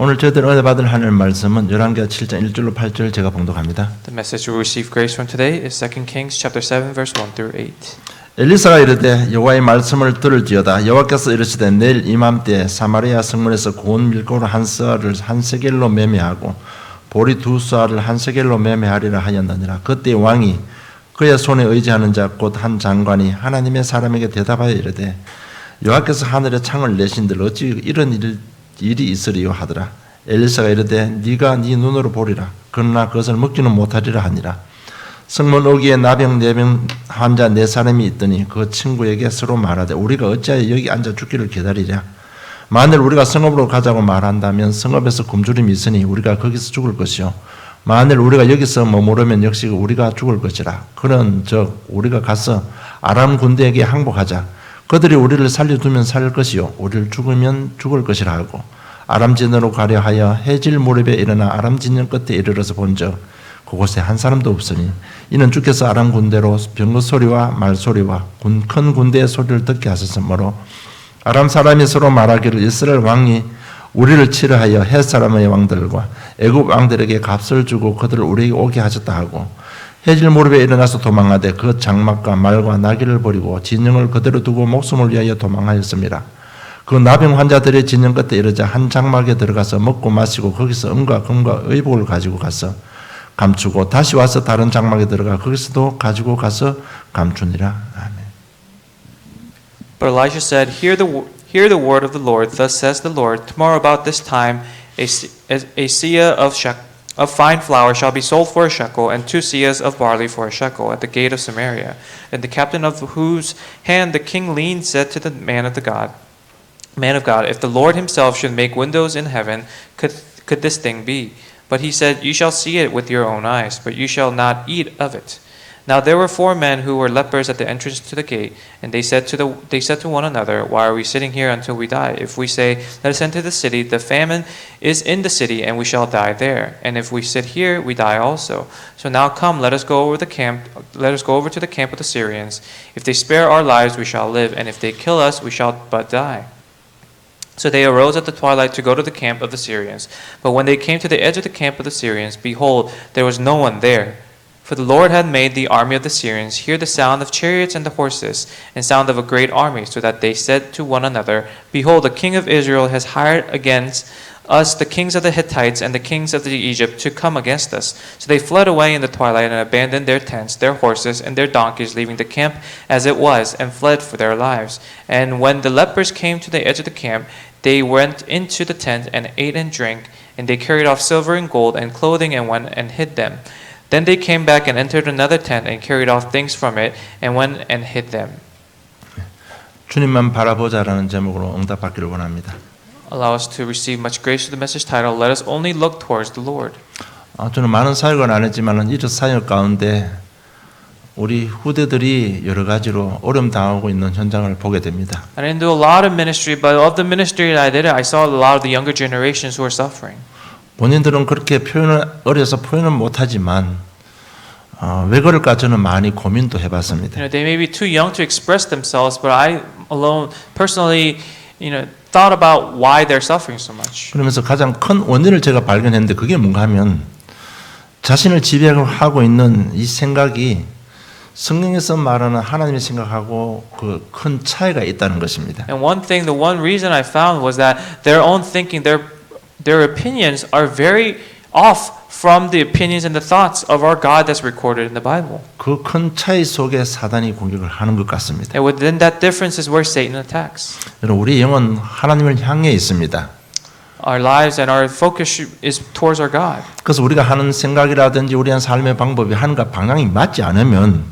오늘 저희들 은혜 받을 하나님 말씀은 열왕기하 7장 1절로 8절 제가 봉독합니다. The message we receive grace from today is 2 Kings chapter 7 verse 1 through 8. 엘리사가 이르되 여호와의 말씀을 들을지어다. 여호와께서 이르시되 내일 이맘때에 사마리아 성문에서 고운 밀가루 한 썰을 한 세겔로 매매하고 보리 두 쌀을 한 세겔로 매매하리라 하였느니라. 그때 왕이 그의 손에 의지하는 자 곧 한 장관이 하나님의 사람에게 대답하여 이르되 여호와께서 하늘에 창을 내신들 어찌 이런 일이 있으리요 하더라. 엘리사가 이르되 네가 네 눈으로 보리라. 그러나 그것을 먹지는 못하리라 하니라. 성문 오기에 나병 내병 환자 네 사람이 있더니 그 친구에게 서로 말하되 우리가 어찌하여 여기 앉아 죽기를 기다리랴. 만일 우리가 성읍으로 가자고 말한다면 성읍에서 굶주림이 있으니 우리가 거기서 죽을 것이요 만일 우리가 여기서 머무르면 역시 우리가 죽을 것이라. 그런즉 우리가 가서 아람 군대에게 항복하자. 그들이 우리를 살려두면 살 것이요 우리를 죽으면 죽을 것이라 하고 아람 진으로 가려 하여 해질 무렵에 일어나 아람 진영 끝에 이르러서 본즉 그곳에 한 사람도 없으니 이는 주께서 아람 군대로 병거 소리와 말 소리와 큰 군대의 소리를 듣게 하셨으므로 아람 사람이 서로 말하기를 이스라엘 왕이 우리를 치려 하여 헷 사람의 왕들과 애굽 왕들에게 값을 주고 그들을 우리에게 오게 하셨다 하고 해질 무렵에 일어나서 도망하되 그 장막과 말과 나귀를 버리고 진영을 그대로 두고 목숨을 위하여 도망하였습니다. 그 나병 환자들의 진영 끝에 이르자 한 장막에 들어가서 먹고 마시고 거기서 은과 금과 의복을 가지고 가서 감추고 다시 와서 다른 장막에 들어가 거기서도 가지고 가서 감추니라. 아멘. But Elisha said, Hear the word of the Lord. Thus says the Lord, Tomorrow about this time a seah of fine flour shall be sold for a shekel, and 2 seahs of barley for a shekel at the gate of Samaria. And the captain of whose hand the king leaned said to the man of God, if the Lord himself should make windows in heaven, could this thing be? But he said, You shall see it with your own eyes, but you shall not eat of it. Now there were 4 men who were lepers at the entrance to the gate, and they said to one another, Why are we sitting here until we die? If we say, Let us enter the city, the famine is in the city, and we shall die there. And if we sit here, we die also. So now come, let us go over to the camp of the Syrians. If they spare our lives, we shall live, and if they kill us, we shall but die. So they arose at the twilight to go to the camp of the Syrians. But when they came to the edge of the camp of the Syrians, behold, there was no one there. For the Lord had made the army of the Syrians hear the sound of chariots and the horses, and sound of a great army, so that they said to one another, Behold, the king of Israel has hired against us the kings of the Hittites and the kings of Egypt to come against us. So they fled away in the twilight and abandoned their tents, their horses, and their donkeys, leaving the camp as it was, and fled for their lives. And when the lepers came to the edge of the camp, they went into the tent and ate and drank, and they carried off silver and gold and clothing and went and hid them. Then they came back and entered another tent and carried off things from it and went and hid them. 주님만 바라보자라는 제목으로 응답받기를 원합니다. Allow us to receive much grace to the message title, Let us only look towards the Lord. 저는 많은 사역을 안 했지만 이런 사역 가운데 우리 후대들이 여러 가지로 어려움 당하고 있는 현장을 보게 됩니다. I didn't do a lot of ministry, but of the ministry that I did, I saw a lot of the younger generations who are suffering. 본인들은 그렇게 어려서 표현을 못하지만 왜 그럴까 저는 많이 고민도 해봤습니다. They may be too young to express themselves, but I alone personally, thought about why they're suffering so much. 그러면서 가장 큰 원인을 제가 발견했는데 그게 뭔가 하면 자신을 지배하고 있는 이 생각이 성경에서 말하는 하나님의 생각하고 그 큰 차이가 있다는 것입니다. And the one reason I found was that their own thinking, their opinions are very off from the opinions and the thoughts of our God that's recorded in the Bible. 그 큰 차이 속에 사단이 공격을 하는 것 같습니다. And within that difference is where Satan attacks. 여러분 우리 영은 하나님을 향해 있습니다. Our lives and our focus is towards our God. 그래서 우리가 하는 생각이라든지 우리 한 삶의 방법이 하는가 방향이 맞지 않으면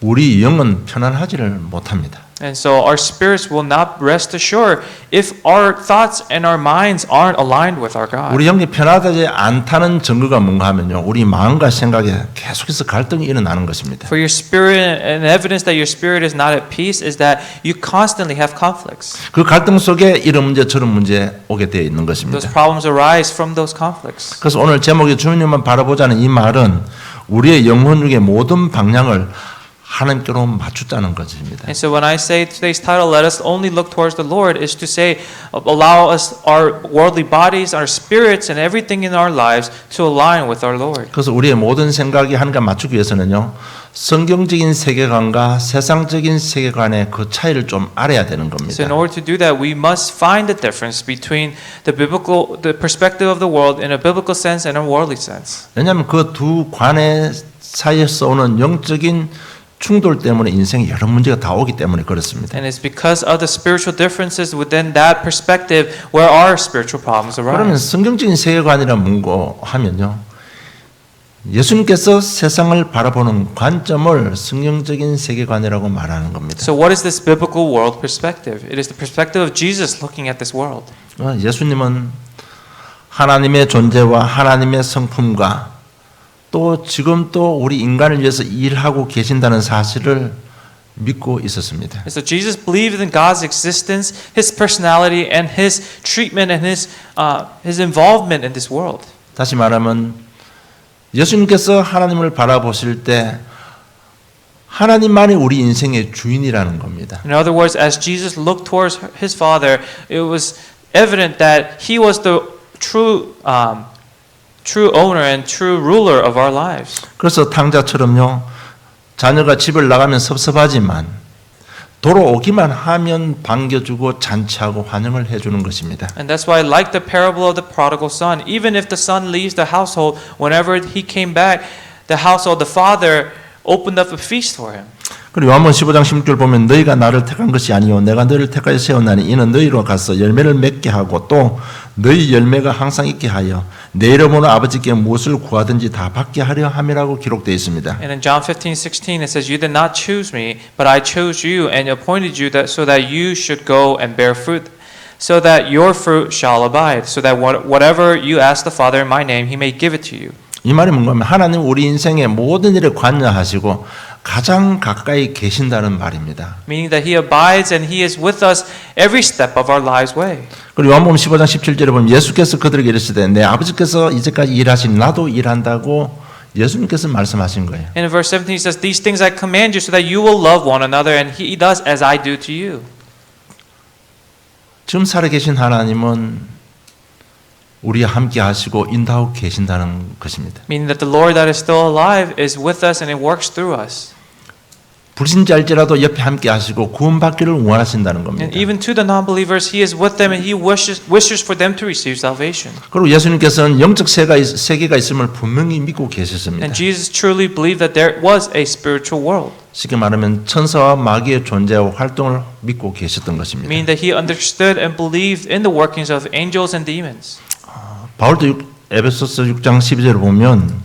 우리 영은 편안하지를 못합니다. And so our spirits will not rest assured if our thoughts and our minds aren't aligned with our God. 우리 영이 편하지 않다는 증거가 뭔가 하면요. 우리 마음과 생각에 계속해서 갈등이 일어나는 것입니다. For your spirit and evidence that your spirit is not at peace is that you constantly have conflicts. 그 갈등 속에 이런 문제 저런 문제 오게 되어 있는 것입니다. Those problems arise from those conflicts. 그래서 오늘 제목이 주님만 바라보자는 이 말은 우리의 영혼 중의 모든 방향을 하나님께로 맞추자는 것입니다. And so when I say today's title, let us only look towards the Lord, is to say, allow us our worldly bodies, our spirits, and everything in our lives to align with our Lord. 그래서 우리의 모든 생각이 하나님과 맞추기 위해서는요, 성경적인 세계관과 세상적인 세계관의 그 차이를 좀 알아야 되는 겁니다. So in order to do that, we must find the difference between the perspective of the world in a biblical sense and a worldly sense. 왜냐하면 그 두 관의 사이에서 오는 영적인 충돌 때문에 인생에 여러 문제가 다 오기 때문에 그렇습니다. And it's because of the spiritual differences within that perspective where our spiritual problems 그러면 arise. 성경적인 세계관이라 뭔고 하면요, 예수님께서 세상을 바라보는 관점을 성경적인 세계관이라고 말하는 겁니다. So what is this biblical world perspective? It is the perspective of Jesus looking at this world. 예수님은 하나님의 존재와 하나님의 성품과 또 지금 또 우리 인간을 위해서 일하고 계신다는 사실을 믿고 있었습니다. And so Jesus believed in God's existence, His personality, and His treatment and His involvement in this world. 다시 말하면 예수님께서 하나님을 바라보실 때 하나님만이 우리 인생의 주인이라는 겁니다. In other words, as Jesus looked towards His Father, it was evident that He was the true owner and true ruler of our lives. 그래서 탕자처럼요, 자녀가 집을 나가면 섭섭하지만 돌아오기만 하면 반겨주고 잔치하고 환영을 해주는 것입니다. And that's why, like the parable of the prodigal son, even if the son leaves the household, whenever he came back, the father opened up a feast for him. 그리고 요한복음 15장 16절 보면 너희가 나를 택한 것이 아니요 내가 너희를 택하여 세웠나니 이는 너희로 가서 열매를 맺게 하고 또 너희 열매가 항상 있게 하여 내 이름으로 아버지께 무엇을 구하든지 다 받게 하려 함이라고 기록되어 있습니다. And in John 15:16 it says, "You did not choose me, but I chose you and appointed you so that you should go and bear fruit, so that your fruit shall abide, so that whatever you ask the Father in my name, He may give it to you." 이 말이 뭔가 하면 하나님 우리 인생의 모든 일에 관여하시고 가장 가까이 계신다는 말입니다. Meaning that He abides and He is with us every step of our lives' way. 그리고 요한복음 15장 17절에 보면 예수께서 그들에게 이르시되 내 아버지께서 이제까지 일하신 나도 일한다고 예수님께서 말씀하신 거예요. And in verse 17 it says, "These things I command you so that you will love one another, and He does as I do to you." 지금 살아계신 하나님은 우리와 함께 하시고 인도하고 계신다는 것입니다. Meaning that the Lord that is still alive is with us and it works through us. 불신자일지라도 옆에 함께 하시고 구원받기를 원하신다는 겁니다. And even to the non-believers, He is with them and He wishes for them to receive salvation. 그리고 예수님께서는 영적 세계가 있음을 분명히 믿고 계셨습니다. And Jesus truly believed that there was a spiritual world. 쉽게 말하면 천사와 마귀의 존재와 활동을 믿고 계셨던 것입니다. Meaning that He understood and believed in the workings of angels and demons. 바울도 에베소서 6장 12절을 보면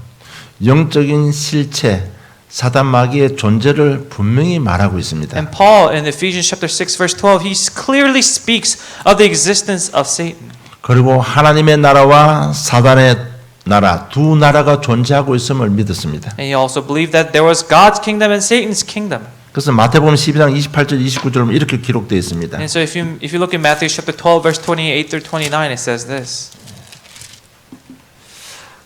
영적인 실체 사단 마귀의 존재를 분명히 말하고 있습니다. And Paul in Ephesians chapter 6 verse 12, he clearly speaks of the existence of Satan. 그리고 하나님의 나라와 사단의 나라 두 나라가 존재하고 있음을 믿었습니다. And he also believed that there was God's kingdom and Satan's kingdom. 그래서 마태복음 12장 28절 29절은 이렇게 기록되어 있습니다. And so if you look at Matthew chapter 12 verse 28 through 29, it says this.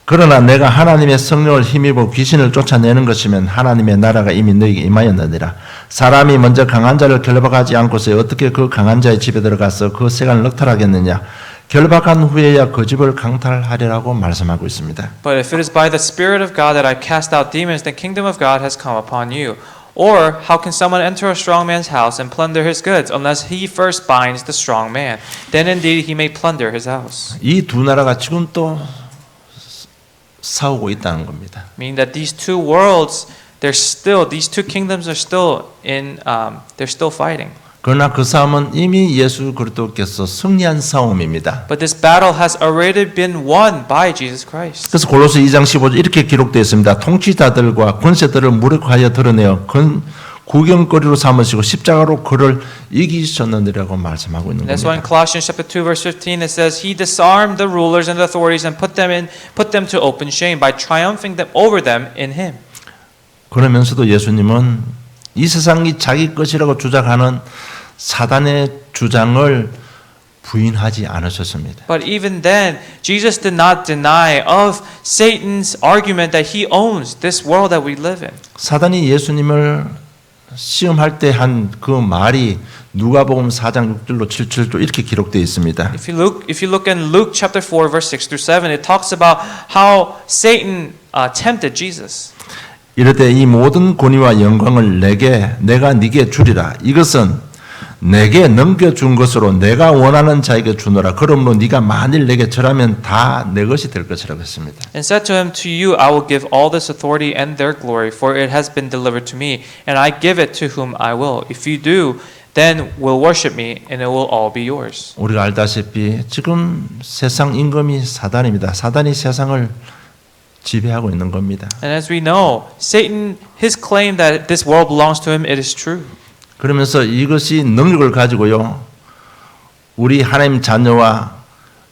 그러나 내가 하나님의 성령을 힘입어 귀신을 쫓아내는 것이면 하나님의 나라가 이미 너희에게 임하였느니라. 사람이 먼저 강한 자를 결박하지 않고서 어떻게 그 강한 자의 집에 들어가서 그 세간을 넉탈하겠느냐. 결박한 후에야 그 집을 강탈하리라고 말씀하고 있습니다. But if it is by the Spirit of God that I cast out demons, the kingdom of God has come upon you. Or how can someone enter a strong man's house and plunder his goods unless he first binds the strong man? Then indeed he may plunder his house. 이 두 나라가 지금 또 싸우고 있다는 겁니다. Meaning that these two worlds, these two kingdoms are still they're still fighting. 그러나 그 싸움은 이미 예수 그리스도께서 승리한 싸움입니다. But this battle has already been won by Jesus Christ. 그래서 골로새 2장 15절 이렇게 기록되어 있습니다. 통치자들과 권세들을 무력하여 드러내어 구경거리로 삼으시고 십자가로 그를 이기셨느니라고 말씀하고 있는 That's why in 겁니다. Colossians chapter 2 verse 15 it says He disarmed the rulers and the authorities and put them to open shame by triumphing them over them in Him. 그러면서도 예수님은 이 세상이 자기 것이라고 주장하는 사단의 주장을 부인하지 않으셨습니다. But even then, Jesus did not deny of Satan's argument that he owns this world that we live in. 사단이 예수님을 시험할 때 한 그 말이 누가복음 4장 6절로 7절로 이렇게 기록되어 있습니다. If you look in Luke chapter 4 verse 6 through 7, it talks about how Satan tempted Jesus. 이르되 이 모든 권위와 영광을 내가 네게 주리라. 이것은 내게 넘겨준 것으로 내가 원하는 자에게 주노라. 그러므로 네가 만일 내게 절하면 다 내 것이 될 것이라고 했습니다. And said to him, To you I will give all this authority and their glory, for it has been delivered to me, and I give it to whom I will. If you do, then will worship me, and it will all be yours. 우리가 알다시피 지금 세상 임금이 사단입니다. 사단이 세상을 지배하고 있는 겁니다. And as we know, Satan, his claim that this world belongs to him, it is true. 그러면서 이것이 능력을 가지고요, 우리 하나님 자녀와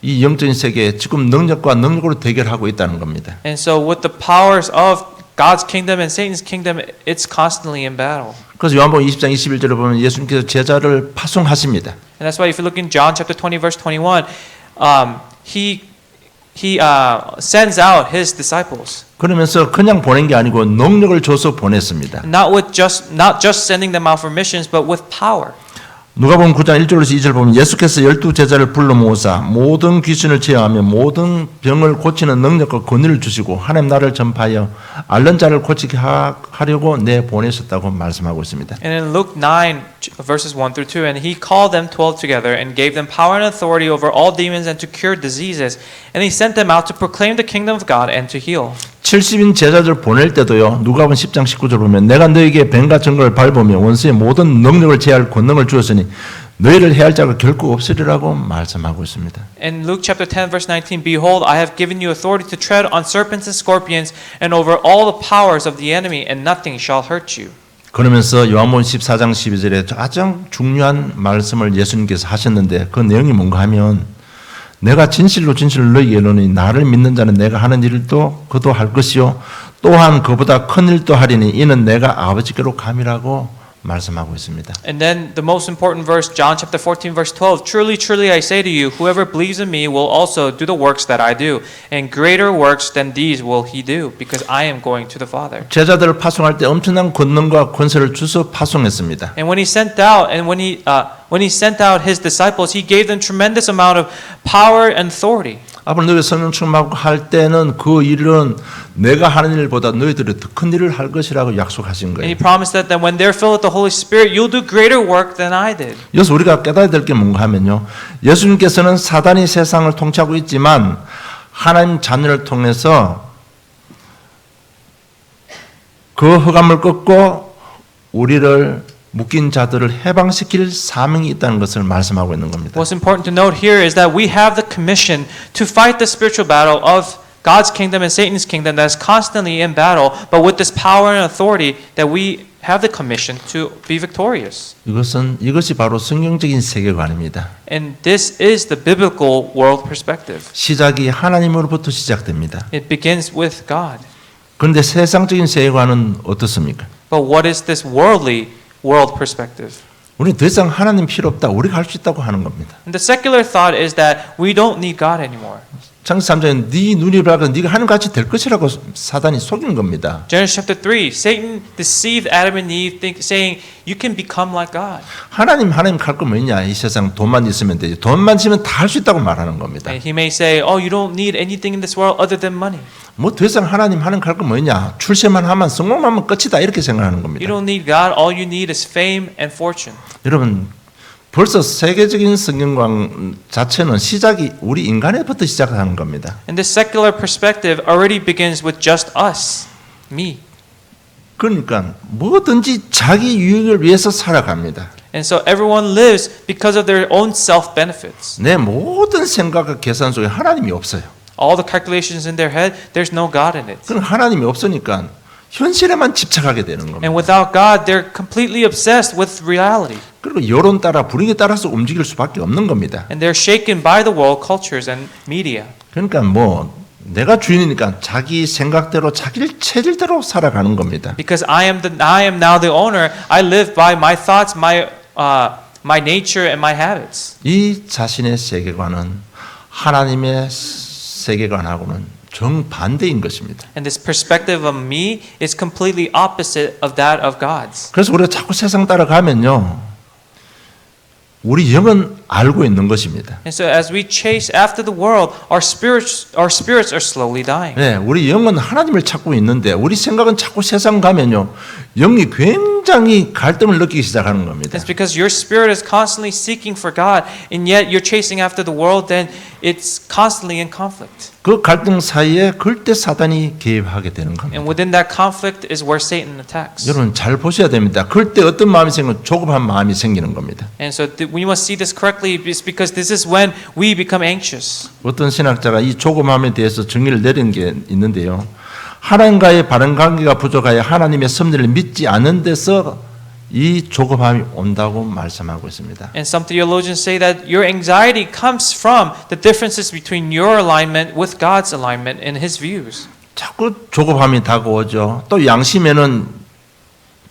이 영적인 세계에 지금 능력과 능력으로 대결하고 있다는 겁니다. And so with the powers of God's kingdom and Satan's kingdom, it's constantly in battle. 그래서 요한복음 20장 21절에 보면 예수님께서 제자를 파송하십니다. And that's why if you look in John chapter 20 verse 21, he sends out his disciples. 그러면서 그냥 보낸 게 아니고 능력을 줘서 보냈습니다. Not just sending them out for missions, but with power. 누가복음 9장 1절에서 2절 보면 예수께서 12 제자를 불러 모으사 모든 귀신을 제어하며 모든 병을 고치는 능력과 권위를 주시고 하나님 나라를 전파하여 앓는 자를 고치게 하려고 내보내셨다고 말씀하고 있습니다. And in Luke 9 verses 1 through 2, and he called them 12 together and gave them power and authority over all demons and to cure diseases, and he sent them out to proclaim the kingdom of God and to heal. 70인 제자들 보낼 때도요. 누가복음 10장 19절 보면 내가 너에게 뱀과 정글을 밟으며 원수의 모든 능력을 제할 권능을 주었으니 너희를 해할 자가 결코 없으리라고 말씀하고 있습니다. In Luke chapter 10 verse 19, Behold, I have given you authority to tread on serpents and scorpions and over all the powers of the enemy, and nothing shall hurt you. 그러면서 요한복음 14장 12절에 가장 중요한 말씀을 예수님께서 하셨는데 그 내용이 뭔가 하면 내가 진실로 너희에게 이르노니 나를 믿는 자는 내가 하는 일도 그도 할 것이요 또한 그보다 큰 일도 하리니 이는 내가 아버지께로 감이라고 말씀하고 있습니다. And then the most important verse, John chapter 14 verse 12, Truly, truly I say to you, whoever believes in me will also do the works that I do, and greater works than these will he do, because I am going to the Father. 제자들을 파송할 때 엄청난 권능과 권세를 주서 파송했습니다. And when he sent out sent out his disciples, he gave them tremendous amount of power and authority. 앞으로 너희 성령 충만하고 할 때는 그 일은 내가 하는 일보다 너희들이 더 큰 일을 할 것이라고 약속하신 And 거예요. he promised that when they're filled with the Holy Spirit, you'll do greater work than I did. 여기서 우리가 깨달아야 될 게 뭔가 하면요. 예수님께서는 사단이 세상을 통치하고 있지만 하나님 자녀를 통해서 그 흑암을 꺾고 우리를 묶인 자들을 해방시킬 사명이 있다는 것을 말씀하고 있는 겁니다. What's important to note here is that we have the commission to fight the spiritual battle of God's kingdom and Satan's kingdom that is constantly in battle, but with this power and authority that we have the commission to be victorious. 이것이 바로 성경적인 세계관입니다. And this is the biblical world perspective. 시작이 하나님으로부터 시작됩니다. It begins with God. 그런데 세상적인 세계관은 어떻습니까? But what is this worldly world perspective? 우리 더 이상 하나님 필요 없다. 우리가 할 수 있다고 하는 겁니다. And the secular thought is that we don't need God anymore. 창세기 3장에 네 눈이 밝아서 네가 하나님 같이 될 것이라고 사단이 속인 겁니다. Genesis chapter 3, Satan deceived Adam and Eve saying you can become like God. 하나님 할 거 뭐냐? 이 세상 돈만 있으면 되지. 돈만 있으면 다 할 수 있다고 말하는 겁니다. And he may say, oh, you don't need anything in this world other than money. 뭐 더 이상 하나님 할 거 뭐냐? 출세만 하면 성공만 하면 끝이다 이렇게 생각하는 You 겁니다. don't need God, all you need is fame and fortune. 여러분 벌써 세계적인 성경관 자체는 시작이 우리 인간에부터 시작하는 겁니다. And this secular perspective already begins with just us, me. 그러니까 뭐든지 자기 유익을 위해서 살아갑니다. And so everyone lives because of their own self-benefits. 내 모든 생각과 계산 속에 하나님이 없어요. All the calculations in their head, there's no God in it. 그럼 하나님이 없으니까 현실에만 집착하게 되는 겁니다. And without God, they're completely obsessed with reality. 그리고 여론 따라 분위기 따라서 움직일 수밖에 없는 겁니다. And they're shaken by the world cultures and media. 그러니까 뭐 내가 주인이니까 자기 생각대로 자기 체질대로 살아가는 겁니다. Because I am now the owner, I live by my thoughts, my nature and my habits. 이 자신의 세계관은 하나님의 세계관하고는 정반대인 것입니다. And this perspective of me is completely opposite of that of God's. 그래서 우리가 자꾸 세상 따라가면요, 우리 영은 알고 있는 것입니다. And so as we chase after the world, our spirits are slowly dying. 네, 우리 영은 하나님을 찾고 있는데 우리 생각은 자꾸 세상 가면요, 영이 굉장히 갈등을 느끼기 시작하는 겁니다. It's because your spirit is constantly seeking for God, and yet you're chasing after the world, then it's constantly in conflict. 그 갈등 사이에 그때 사단이 개입하게 되는 겁니다. And within that conflict is where Satan attacks. 여러분 잘 보셔야 됩니다. 그때 어떤 마음이 생기면 조급한 마음이 생기는 겁니다. And so we must see this correctly, because this is when we become anxious. 어떤 신학자가 이 조급함에 대해서 정의를 내린 게 있는데요. 하나님과의 바른 관계가 부족하여 하나님의 섭리를 믿지 않는 데서 이 조급함이 온다고 말씀하고 있습니다. And some theologians say that your anxiety comes from the differences between your alignment with God's alignment and His views. 자꾸 조급함이 다가오죠. 또 양심에는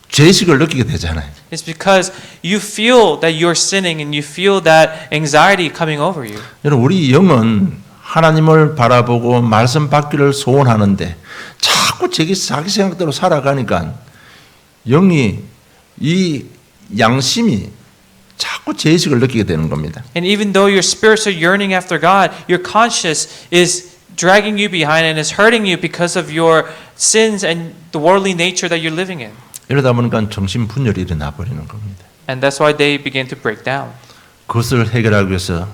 죄의식을 느끼게 되잖아요. It's because you feel that you're sinning and you feel that anxiety coming over you. 여러분 우리 영은 하나님을 바라보고 말씀 받기를 소원하는데 자꾸 자기 생각대로 살아가니까 영이 이 양심이 자꾸 죄의식을 느끼게 되는 겁니다. And even though your spirits are yearning after God, your conscience is dragging you behind and is hurting you because of your sins and the worldly nature that you're living in. 이러다 보니까 정신분열이 일어나 버리는 겁니다. And that's why they begin to break down. 그것을 해결하기 위해서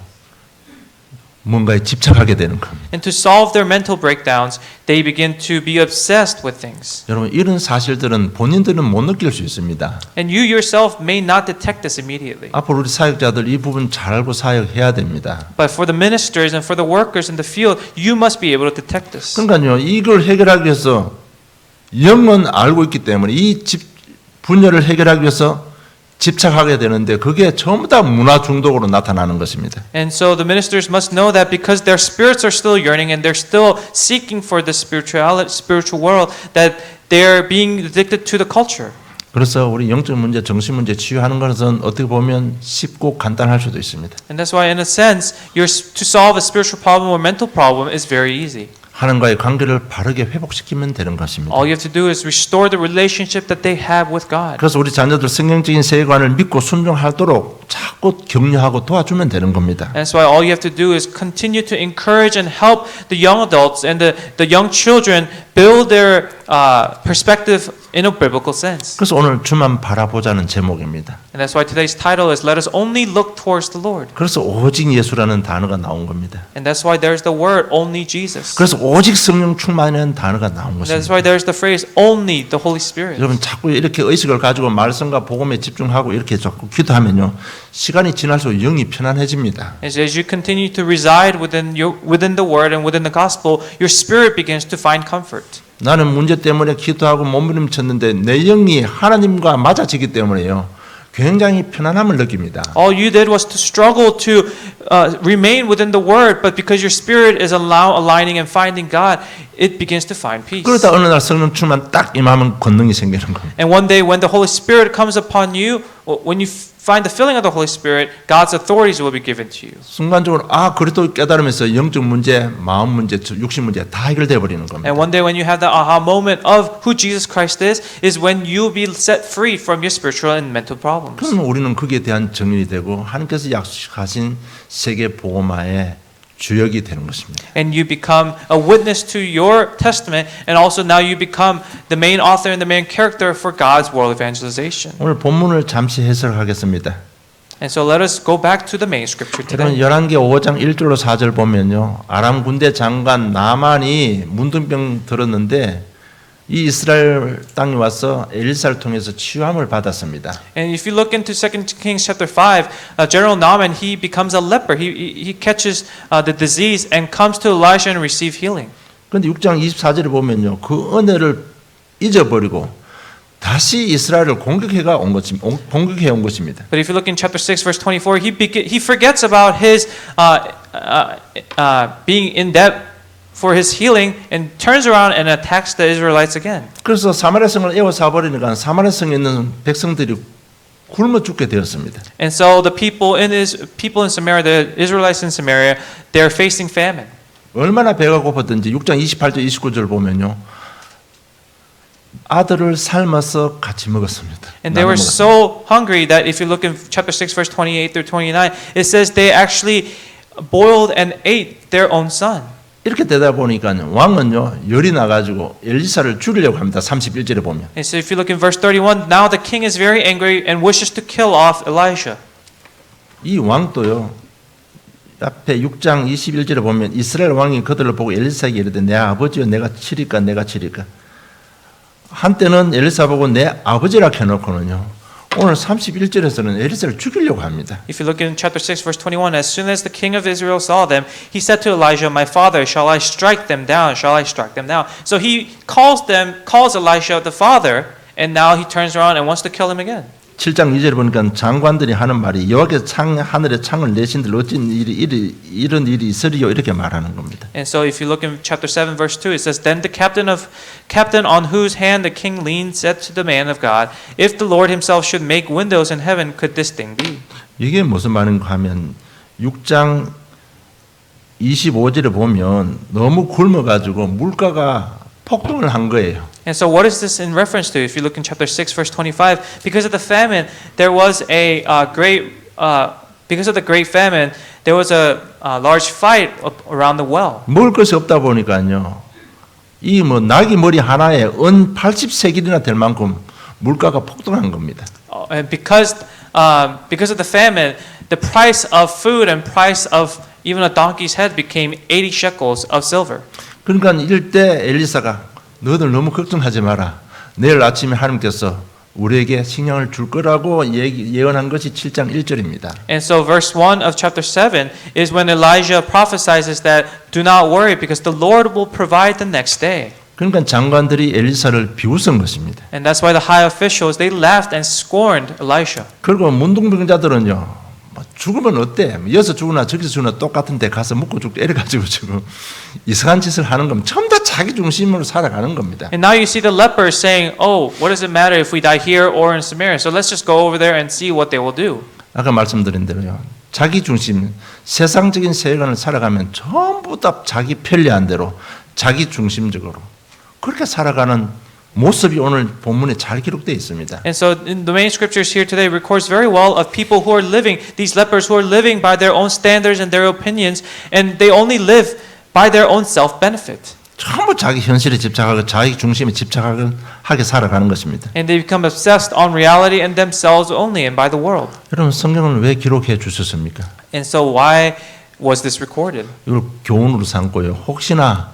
뭔가에 집착하게 되는 겁니다. And to solve their mental breakdowns, they begin to be obsessed with things. 여러분 이런 사실들은 본인들은 못 느낄 수 있습니다. And you yourself may not detect this immediately. 앞으로 우리 사역자들 이 부분 잘 알고 사역해야 됩니다. But for the ministers and for the workers in the field, you must be able to detect this. 그러니까요 이걸 해결하기 위해서 영은 알고 있기 때문에 이 분열을 해결하기 위해서 집착하게 되는데 그게 전부 다 문화 중독으로 나타나는 것입니다. And so the ministers must know that because their spirits are still yearning and they're still seeking for the spiritual world, that they're being addicted to the culture. 그래서 우리 영적 문제, 정신 문제 치유하는 것은 어떻게 보면 쉽고 간단할 수도 있습니다. And that's why in a sense, to solve a spiritual problem or mental problem is very easy. 하나님과의 관계를 바르게 회복시키면 되는 것입니다. All you have to do is restore the relationship that they have with God. 그래서 우리 자녀들 성경적인 세계관을 믿고 순종하도록 자꾸 격려하고 도와주면 되는 겁니다. And that's why all you have to do is continue to encourage and help the young adults and the young children build their perspective in a biblical sense. 그래서 오늘 주만 바라보자는 제목입니다. And that's why today's title is Let us only look towards the Lord. 그래서 오직 예수라는 단어가 나온 겁니다. And that's why there's the word only Jesus. 그래서 오직 성령 충만이라는 단어가 나온 And that's 것입니다. why there's the phrase only the Holy Spirit. 여러분 자꾸 이렇게 의식을 가지고 말씀과 복음에 집중하고 이렇게 자꾸 기도하면요 시간이 지날수록 영이 편안해집니다. As you continue to reside within the word and within the gospel, your spirit begins to find comfort. 나는 문제 때문에 기도하고 몸부림쳤는데 내 영이 하나님과 맞아지기 때문에요. 굉장히 편안함을 느낍니다. All you did was to struggle to remain within the word, but because your spirit is aligning and finding God, it begins to find peace. 그러다 어느 날 성령 충만 딱 임하면 권능이 생기는 겁니다. And one day when the Holy Spirit comes upon you, when you find the filling of the Holy Spirit, God's authorities will be given to you. 순간적으로 그리스도 깨달으면서 영적 문제, 마음 문제, 육신 문제 다 해결돼 버리는 겁니다. And one day when you have the aha moment of who Jesus Christ is when you'll be set free from your spiritual and mental problems. 그러면 우리는 거기에 대한 정인이 되고 하나님께서 약속하신 세계 복음화의 주역이 되는 것입니다. And you become a witness to your testament, and also now you become the main author and the main character for God's world evangelization. 오늘 본문을 잠시 해석하겠습니다. And so let us go back to the main scripture 여러분 today. 열왕기 5장 1절로 4절 보면요. 아람 군대 장관 나만이 문둥병 들었는데 이 이스라엘 땅에 와서 엘리사를 통해서 치유함을 받았습니다. And if you look into 2 Kings chapter 5, General Naaman, he becomes a leper. He catches the disease and comes to Elisha and receive healing. 그런데 6장 24절에 보면요. 그 은혜를 잊어버리고 다시 이스라엘을 공격해 온 것입니다. But if you look in chapter 6 verse 24, he forgets about his being in debt for his healing and turns around and attacks the Israelites again. 그래서 사마리아 성을 에워싸 버리니까 사마리아 성에 있는 백성들이 굶어 죽게 되었습니다. And so the people in Samaria, the Israelites in Samaria, they're facing famine. 얼마나 배가 고팠든지 6장 28절 29절 보면요. 아들을 삶아서 같이 먹었습니다. And they were so hungry that if you look in chapter 6 verse 28 through 29, it says they actually boiled and ate their own son. 이렇게 되다 보니까 왕은요 열이 나가지고 엘리사를 죽이려고 합니다. 31절에 보면. And so if you look in verse 31, now the king is very angry and wishes to kill off Elisha. 이 왕도요 앞에 6장 21절에 보면 이스라엘 왕이 그들을 보고 엘리사에게 이르되 내 아버지여 내가 치리까 내가 치리까. 한때는 엘리사 보고 내 아버지라 해놓고는요 오늘 31절에서는 엘리사를 죽이려고 합니다. If you look in chapter 6 verse 21, as soon as the king of Israel saw them, he said to Elijah, "My father, shall I strike them down? Shall I strike them down?" So he calls Elisha the father, and now he turns around and wants to kill him again. 7장 2절에 보니까 장관들이 하는 말이 여호와께서 하늘에 창을 내신들 어찌 이런 일이 있으리요 이렇게 말하는 겁니다. And so if you look in chapter 7 verse 2, it says, "Then the captain on whose hand the king leaned said to the man of God, If the Lord himself should make windows in heaven, could this thing be?" 이게 무슨 말인가 하면 6장 25절에 보면 너무 굶어가지고 물가가 폭등을 한 거예요. And so what is this in reference to? If you look in chapter 6 verse 25, because of the famine, there was because of the great famine, there was a large fight around the well. 먹을 것이 없다 보니까요. 이 뭐 나귀 머리 하나에 은 80세겔이나 될 만큼 물가가 폭등한 겁니다. And because of the famine, the price of food and price of even a donkey's head became 80 shekels of silver. 그러니까 이럴 때 엘리사가 너희들 너무 걱정하지 마라. 내일 아침에 하나님께서 우리에게 식량을 줄 거라고 예언한 것이 7장 1절입니다. And so verse 1 of chapter 7 is when Elijah prophesies that do not worry because the Lord will provide the next day. 그러니까 장관들이 엘리사를 비웃은 것입니다. And that's why the high officials they laughed and scorned Elisha. 그리고 문둥병자들은요. 죽으면 어때? 여기서 죽으나 저기서 죽으나 똑같은데 가서 묵고 죽고 이래가지고 지금 이상한 짓을 하는 겁니다. 전부 다 자기 중심으로 살아가는 겁니다. And now you see the lepers saying, "Oh, what does it matter if we die here or in Samaria? So let's just go over there and see what they will do." 아까 말씀드린 대로요. 자기 중심, 세상적인 세계관을 살아가면 전부 다 자기 편리한 대로 자기 중심적으로 그렇게 살아가는 모습이 오늘 본문에 잘 기록되어 있습니다. And so in the main scriptures here today records very well of people who are living, these lepers who are living by their own standards and their opinions, and they only live by their own self-benefit. 전부 자기 현실에 집착하고 자기 중심에 집착하게 살아가는 것입니다. And they become obsessed on reality and themselves only and by the world. 여러분 성경을 왜 기록해 주셨습니까? And so why was this recorded? 이걸 교훈으로 삼고요. 혹시나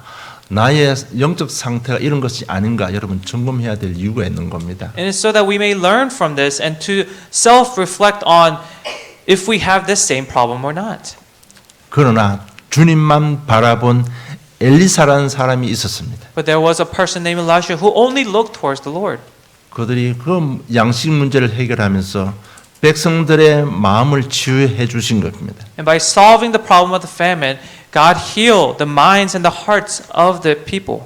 나의 영적 상태가 이런 것이 아닌가 여러분 점검해야 될 이유가 있는 겁니다. And it's so that we may learn from this and to self-reflect on if we have this same problem or not. 그러나 주님만 바라본 엘리사라는 사람이 있었습니다. But there was a person named Elisha who only looked towards the Lord. 그들이 그 양식 문제를 해결하면서 백성들의 마음을 치유해 주신 겁니다. And by solving the problem of the famine, God healed the minds and the hearts of the people.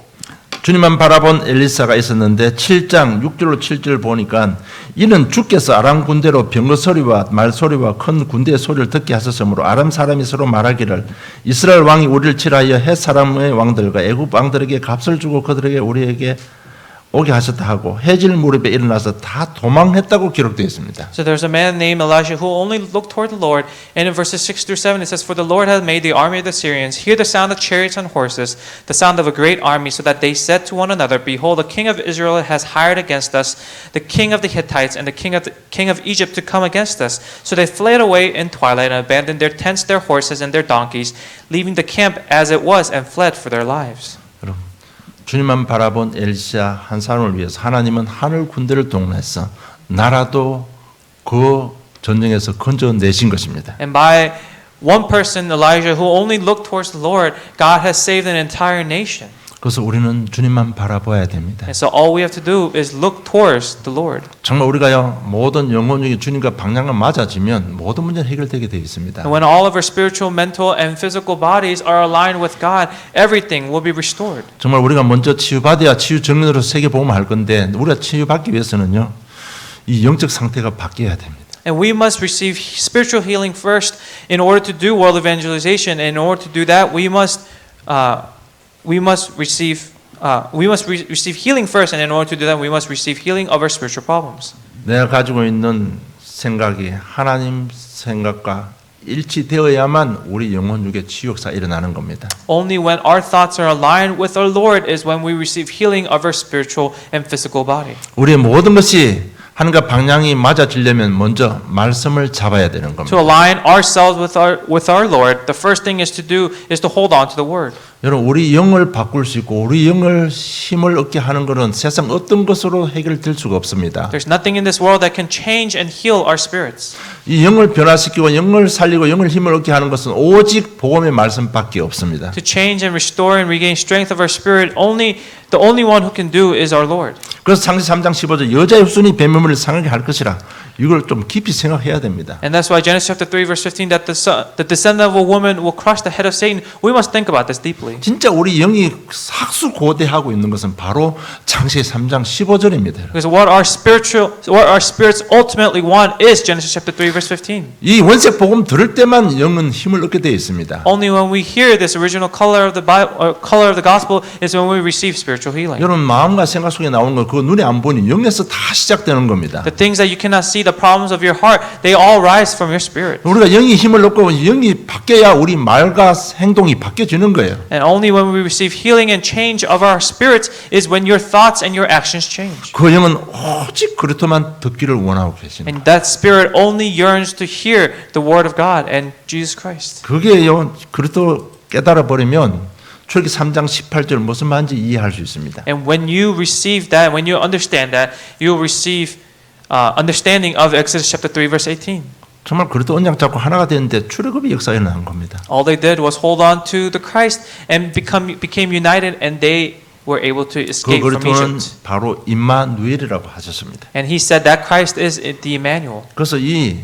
주님만 바라본 엘리사가 있었는데 7장 6절로 7절 보니까 이는 주께서 아람 군대로 병거 소리와 말 소리와 큰 군대의 소리를 듣게 하셨으므로 아람 사람이 서로 말하기를 이스라엘 왕이 우리를 칠하여 헷 사람의 왕들과 애굽 왕들에게 값을 주고 그들에게 우리에게 오게 하셨다 하고 해질 무렵에 일어나서 다 도망했다고 기록되어 있습니다. So there's a man named Elisha who only looked toward the Lord, and in verses 6 through 7 it says, "For the Lord hath made the army of the Syrians hear the sound of chariots and horses, the sound of a great army, so that they said to one another, Behold, the king of Israel has hired against us the king of the Hittites and the king of Egypt to come against us. So they fled away in twilight and abandoned their tents, their horses, and their donkeys, leaving the camp as it was, and fled for their lives." 주님만 바라본 엘리사 한 사람을 위해서 하나님은 하늘 군대를 동원해서 나라도 그 전쟁에서 건져내신 것입니다. And by one person, Elijah, who only looked towards the Lord, God has saved an entire nation. 그래서 우리는 주님만 바라봐야 됩니다. And so all we have to do is look towards the Lord. 정말 우리가요 모든 영혼적인 주님과 방향을 맞아지면 모든 문제는 해결되게 되어 있습니다. And when all of our spiritual, mental, and physical bodies are aligned with God, everything will be restored. 정말 우리가 먼저 치유받아야 치유 정면으로 세계복음을 할 건데 우리가 치유받기 위해서는요 이 영적 상태가 바뀌어야 됩니다. And we must receive spiritual healing first in order to do world evangelization. And in order to do that, we must we must receive healing first, and in order to do that, we must receive healing of our spiritual problems. 내가 가지고 있는 생각이 하나님 생각과 일치되어야만 우리 영혼 육의 치유역사 일어나는 겁니다. Only when our thoughts are aligned with our Lord is when we receive healing of our spiritual and physical body. 우리의 모든 것이 하나님과 방향이 맞아지려면 먼저 말씀을 잡아야 되는 To 겁니다. align ourselves with our Lord, the first thing is to hold on to the Word. 여러분 우리 영을 바꿀 수 있고 우리 영을 힘을 얻게 하는 것은 세상 어떤 것으로 해결될 수가 없습니다. There's nothing in this world that can change and heal our spirits. 이 영을 변화시키고 영을 살리고 영을 힘을 얻게 하는 것은 오직 복음의 말씀밖에 없습니다. To change and restore and regain strength of our spirit, the only one who can do is our Lord. 그래서 창세기 3장 15절 여자의 후손이 뱀물을 상하게 할 것이라 이걸 좀 깊이 생각해야 됩니다. And that's why Genesis chapter 3 verse 15 that the descendant of a woman will crush the head of Satan. We must think about this deeply. 진짜 우리 영이 학수고대하고 있는 것은 바로 창세기 3장 15절입니다. Because what our spirits ultimately want is Genesis chapter 3 verse 15. 이 원색 복음 들을 때만 영은 힘을 얻게 되어 있습니다. Only when we hear this original color of the Bible, color of the gospel is when we receive spiritual healing. 여러분 마음과 생각 속에 나오는 거 그거 눈에 안 보니 영에서 다 시작되는 겁니다. The things that you cannot see, the problems of your heart, they all rise from your spirit. 우리가 영이 힘을 얻고 영이 바뀌어야 우리 말과 행동이 바뀌어지는 거예요. And only when we receive healing and change of our spirits is when your thoughts and your actions change. 그 영은 오직 그리스도만 듣기를 원하고 계시는 And that spirit only yearns to hear the word of God and Jesus Christ. 그게 그리스도 깨달아 버리면 출애굽기 3장 18절 무슨 말인지 이해할 수 있습니다. And when you receive that, when you understand that, you will receive understanding of Exodus chapter 3 verse 18. 정말 그리스도 언약 잡고 하나가 됐는데 출애굽의 역사가 일어난 겁니다. All they did was hold on to the Christ and became united, and they were able to 그 escape from 그리스도는 Egypt. 바로 임마누엘이라고 하셨습니다. And he said that Christ is the Emmanuel. 그래서 이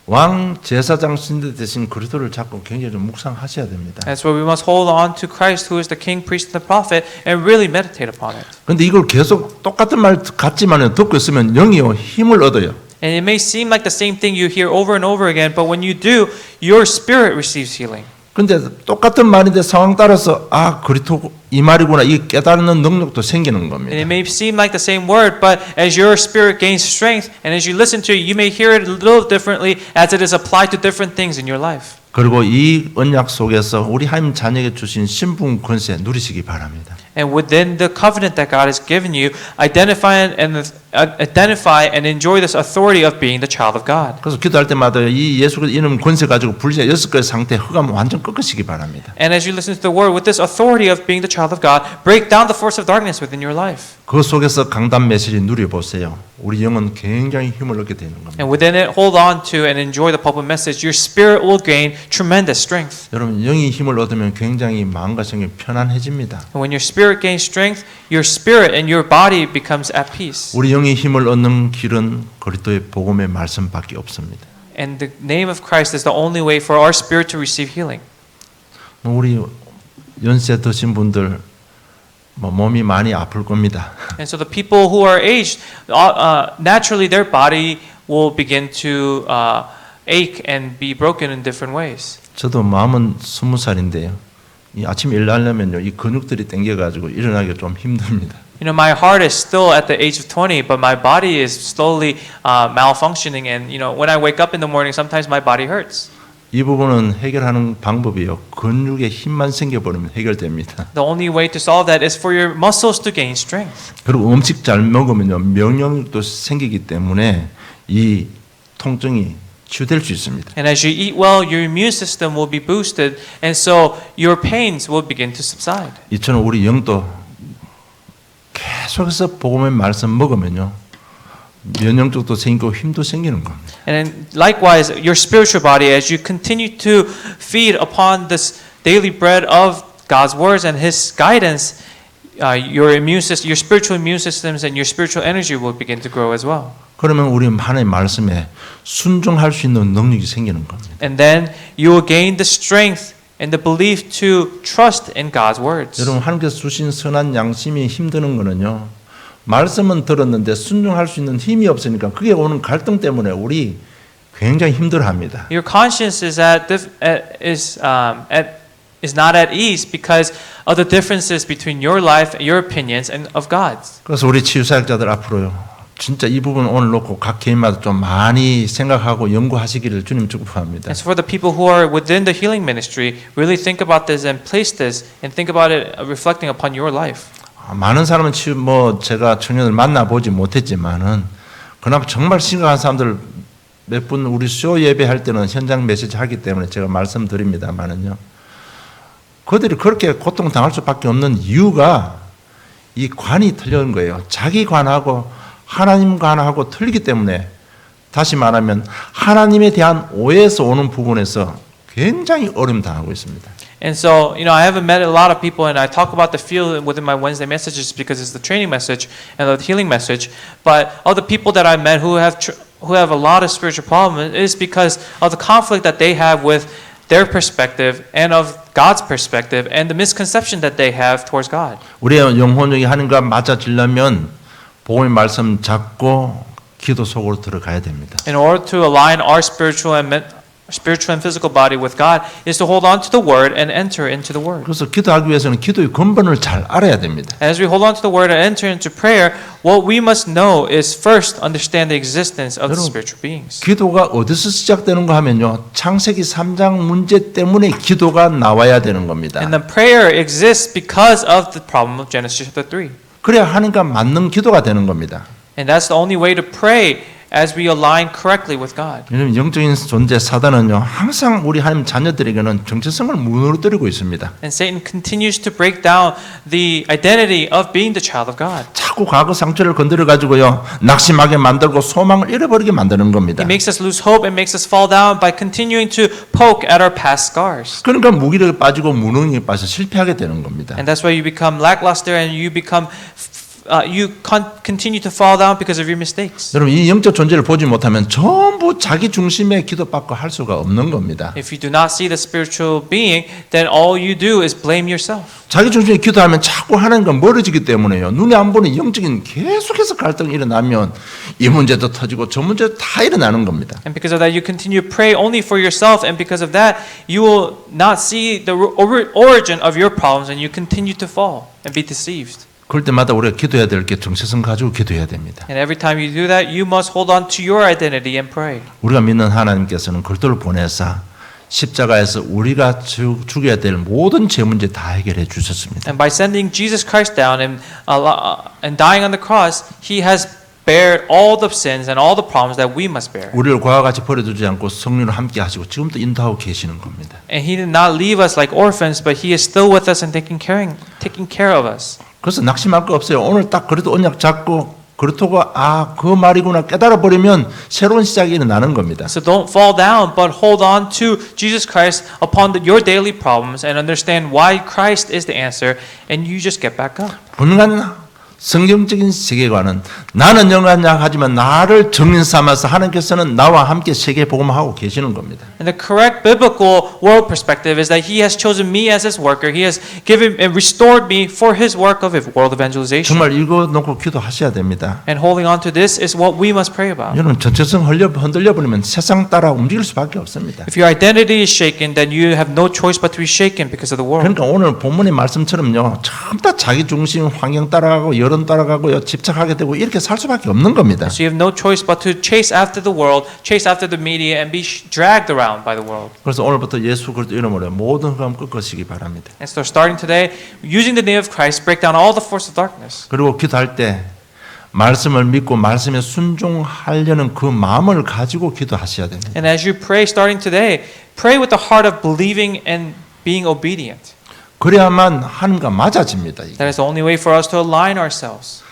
왕 제사장 신대 대신 그리스도를 잡고 굉장히 좀 묵상하셔야 됩니다. That's why we must hold on to Christ, who is the King, Priest, and the Prophet, and really meditate upon it. 그런데 이걸 계속 똑같은 말 같지만은 듣고 있으면 영이요 힘을 얻어요. And it may seem like the same thing you hear over and over again, but when you do, your spirit receives healing. 근데 똑같은 말인데 상황 따라서 아 그리스도 이 말이구나 이 깨닫는 능력도 생기는 And 겁니다. it may seem like the same word, but as your spirit gains strength, and as you listen to it, you may hear it a little differently as it is applied to different things in your life. 그리고 이 언약 속에서 우리 하나님 자녀에게 주신 신분 권세 누리시기 바랍니다. And within the covenant that God has given you, identify and enjoy this authority of being the child of God. 그래서 기도할 때마다 이 예수 그리스도 이름 권세 가지고 불제 6가지 상태 흑암 완전 꺾으시기 바랍니다. And as you listen to the word, with this authority of being the child of God, break down the force of darkness within your life. 그 속에서 강단 메시지 누려보세요. 우리 영은 굉장히 힘을 얻게 되는 겁니다. And within it, hold on to and enjoy the pulpit message. Your spirit will gain tremendous strength. 여러분 영이 힘을 얻으면 굉장히 마음과 생각이 편안해집니다. And when your spirit gains strength, your spirit and your body becomes at peace. 우리 영이 힘을 얻는 길은 그리스도의 복음의 말씀밖에 없습니다. And the name of Christ is the only way for our spirit to receive healing. 우리 연세 드신 분들 몸이 많이 아플 겁니다. And so the people who are aged, naturally their body will begin to ache and be broken in different ways. 저도 마음은 20살인데요. 이 아침 일하려면요, 이 근육들이 땡겨가지고 일어나기가 좀 힘듭니다. You know, my heart is still at the age of 20, but my body is slowly malfunctioning. And you know, when I wake up in the morning, sometimes my body hurts. 이 부분은 해결하는 방법이요. 근육에 힘만 생겨버리면 해결됩니다. The only way to solve that is for your muscles to gain strength. 그리고 음식 잘 먹으면요, 면역력도 생기기 때문에 이 통증이 치유될 수 있습니다. And as you eat well, your immune system will be boosted, and so your pains will begin to subside. 이처럼 우리 영도 계속해서 복음의 말씀 먹으면요, 면역력도 생기고 힘도 생기는 겁니다. And likewise, your spiritual body, as you continue to feed upon this daily bread of God's words and His guidance, your immune system, your spiritual immune systems, and your spiritual energy will begin to grow as well. 그러면 우리 하나님의 말씀에 순종할 수 있는 능력이 생기는 겁니다. And then you will gain the strength and the belief to trust in God's words. 여러분 하나님께서 주신 선한 양심이 힘드는 거는요, 말씀은 들었는데 순종할 수 있는 힘이 없으니까 그게 오는 갈등 때문에 우리 굉장히 힘들어합니다. Your conscience is is not at ease because of the differences between your life, your opinions, and of God's. 그래서 우리 치유사역자들 앞으로요. 진짜 이 부분 오늘 놓고 각 개인마다 좀 많이 생각하고 연구하시기를 주님 축복합니다. And so for the people who are within the healing ministry, really think about this and place this and think about it reflecting upon your life. 많은 사람은 제가 청년을 만나보지 못했지만은 그나마 정말 심각한 사람들 몇 분 우리 쇼 예배할 때는 현장 메시지 하기 때문에 제가 말씀드립니다만은요. 그들이 그렇게 고통당할 수밖에 없는 이유가 이 관이 틀린 거예요. 자기 관하고 하나님 관하고 틀리기 때문에 다시 말하면 하나님에 대한 오해에서 오는 부분에서 굉장히 어려움 당하고 있습니다. And so, I haven't met a lot of people, and I talk about the field within my Wednesday messages because it's the training message and the healing message. But all the people that I met who have a lot of spiritual problems is because of the conflict that they have with their perspective and of God's perspective and the misconception that they have towards God. 우리의 영혼이 하나님과 맞아지려면 복음의 말씀 잡고 기도 속으로 들어가야 됩니다. In order to align our spiritual and physical body with God is to hold on to the Word and enter into the Word. 그래서 기도하기 위해서는 기도의 근본을 잘 알아야 됩니다. As we hold on to the Word and enter into prayer, what we must know is first understand the existence of the spiritual beings. 기도가 어디서 시작되는가 하면요. 창세기 3장 문제 때문에 기도가 나와야 되는 겁니다. And the prayer exists because of the problem of Genesis chapter 3. 그래야 하나님과 맞는 기도가 되는 겁니다. And that's the only way to pray as we align correctly with God. 왜냐하면 영적인 존재 사단은요. 항상 우리 하나님 자녀들에게는 정체성을 무너뜨리고 있습니다. And Satan continues to break down the identity of being the child of God. 자꾸 과거 상처를 건드려 가지고요. 낙심하게 만들고 소망을 잃어버리게 만드는 겁니다. He makes us lose hope and makes us fall down by continuing to poke at our past scars. 그러니까 무기력에 빠지고 무능력에 빠져 실패하게 되는 겁니다. And that's why you become lackluster and you become continue to fall down because of your mistakes. 여러분 이 영적 존재를 보지 못하면 전부 자기 중심의 기도받고 할 수가 없는 겁니다. If you do not see the spiritual being, then all you do is blame yourself. 자기 중심의 기도하면 자꾸 하나님과 멀어지기 때문에요. 눈에 안 보는 영적인 계속해서 갈등이 일어나면 이 문제도 터지고 저 문제도 다 일어나는 겁니다. And because of that, you continue to pray only for yourself, and because of that, you will not see the origin of your problems, and you continue to fall and be deceived. 그럴 때마다 우리가 기도해야 될 게 정체성 가지고 기도해야 됩니다. And every time you do that, you must hold on to your identity and pray. 우리가 믿는 하나님께서는 그리스도를 보내사 십자가에서 우리가 죽여야 될 모든 죄 문제 다 해결해 주셨습니다. And by sending Jesus Christ down and dying on the cross, He has bared all the sins and all the problems that we must bear. 우리를 과와 같이 버려두지 않고 성령으로 함께 하시고 지금도 인도하고 계시는 겁니다. And He did not leave us like orphans, but He is still with us and taking care of us. 그래서 낙심할 거 없어요. 오늘 딱 그래도 언약 잡고 그렇다고 그 말이구나 깨달아 버리면 새로운 시작이 일어나는 겁니다. So don't fall down, but hold on to Jesus Christ upon your daily problems and understand why Christ is the answer, and you just get back up. 분간 성경적인 세계관은 나는 영원하지만 나를 정인 삼아서 하나님께서는 나와 함께 세계 복음하고 계시는 겁니다. And the correct biblical world perspective is that He has chosen me as His worker. He has given and restored me for His work of world evangelization. 정말 이거 놓고 기도하셔야 됩니다. And holding on to this is what we must pray about. 여러분 전체성 흔들려 버리면 세상 따라 움직일 수밖에 없습니다. If your identity is shaken, then you have no choice but to be shaken because of the world. 그러니까 오늘 본문의 말씀처럼요, 전부 다 자기 중심, 환경 따라가고 여론 따라가고요, 집착하게 되고 이렇게 살 수밖에 없는 겁니다. So you have no choice but to chase after the world, chase after the media, and be dragged around by the world. 그래서 오늘부터 예수 그리스도 이름으로 모든 흑암 꺾으시기 바랍니다. And so starting today, using the name of Christ, break down all the force of darkness. 그리고 기도할 때 말씀을 믿고 말씀에 순종하려는 그 마음을 가지고 기도하셔야 됩니다. And as you pray starting today, pray with the heart of believing and being obedient. 그래야만 하나님과 맞아집니다. 이게. That is the only way for us to align ourselves.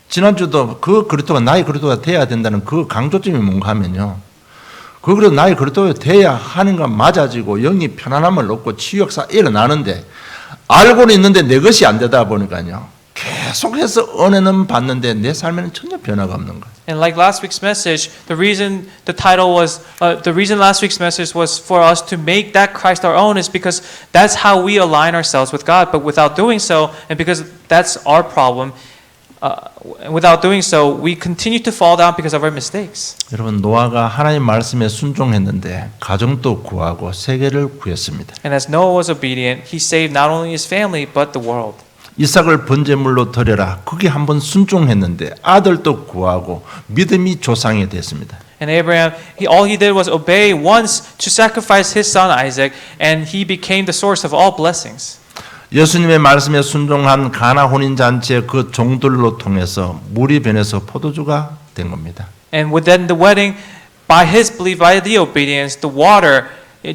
지난주도 그 그리스도가 나의 그리스도가 돼야 된다는 그 강조점이 뭔가 하면요. 그 그리스도 나의 그리스도가 돼야 하나님과 맞아지고 영이 편안함을 얻고 치유역사 일어나는데 알고는 있는데 내 것이 안 되다 보니까요. 계속해서 은혜는 받는데 내 삶에는 전혀 변화가 없는 거예요. And like last week's message, the reason last week's message was for us to make that Christ our own is because that's how we align ourselves with God. But without doing so, and because that's our problem, without doing so, we continue to fall down because of our mistakes. 여러분 노아가 하나님 말씀에 순종했는데 가정도 구하고 세계를 구했습니다. And as Noah was obedient, he saved not only his family but the world. 이삭을 번제물로 드려라. 그게 한번 순종했는데 아들도 구하고 믿음이 조상이 됐습니다. And Abraham, all he did was obey once to sacrifice his son Isaac, and he became the source of all blessings. 예수님의 말씀에 순종한 가나 혼인 잔치의 그 종들로 통해서 물이 변해서 포도주가 된 겁니다. And within the wedding, by his belief, by the obedience, the water,